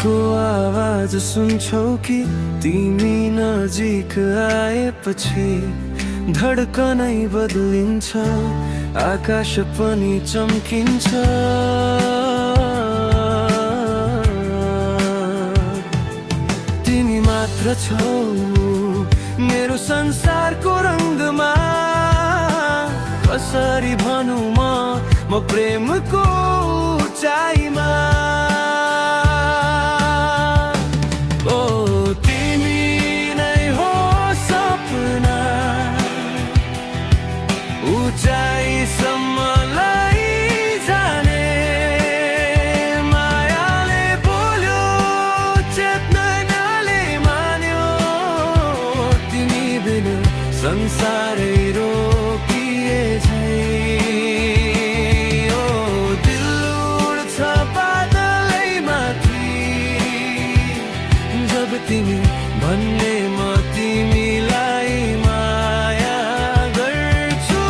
को आवाज सुन्छौ कि तिमी नजिक आएपछि धड्कनै बदलिन्छ, आकाश पनि चम्किन्छ। तिमी मात्र छौ मेरो संसारको रङ्गमा, कसरी भनौँ म प्रेमको उचाइमा। ओ तिमी नै हो सपना, उचाइसम्म लैजाने, मायाले बोल्यो चेतनाले मान्यो, तिमी बिना संसारै रोकिए झै। ओ दिल उड्छ बादलै माथि, जब तिमी भन्ने म तिमीलाई माया गर्छु।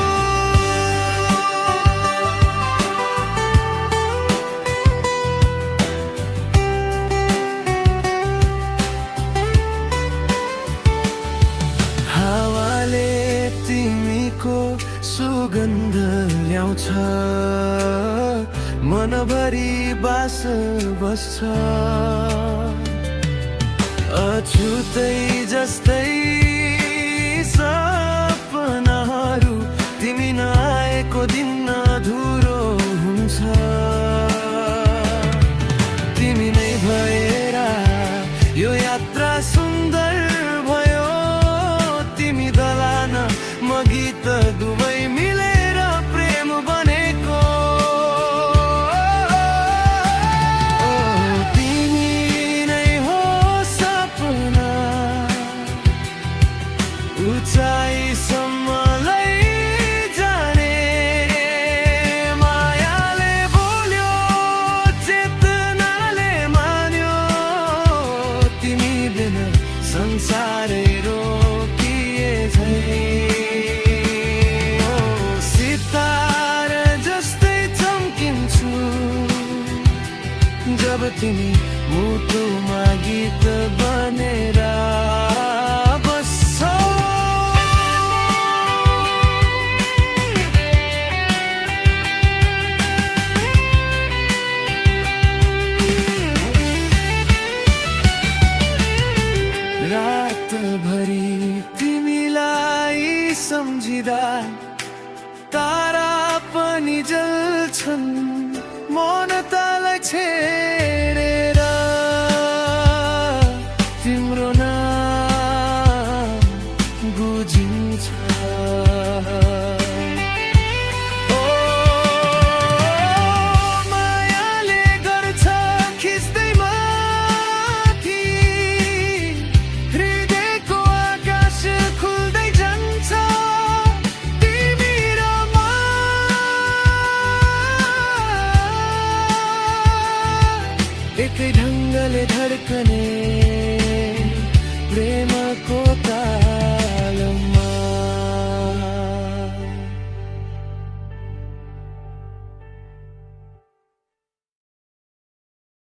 हावाले तिमीको सुगन्ध ल्याउँछ, मनभरि बास बस्छ। अछुतै जस्तै सपनाहरू तिमी नआएको दिन अधुरो हुन्छ। तिमी नै भएर यो यात्रा सुन्दर भयो, तिमी दलान म गीत दुवै मिलेर प्रेम बनेको। ओ तिमी नै हो सपना, उचाइसम्म लैजाने, मायाले बोल्यो चेतनाले मान्यो, तिमी बिना संसारै रोकिए झै। ओ सितारा जस्तै चम्किन्छु, जब तिमी मुटुमा गीत बनेर बस्छौ। रातभरि तिमीलाई सम्झिँदा तारा पनि जल्छन्, मन तलाई छेडेर तिम्रो नाम गुजिन्छ। ओ मायाले गर्छ खिच्दै माथि, हृदयको आकाश खुल्दै जान्छ, तिमी र म एकै ढङ्गले धड्कने प्रेमको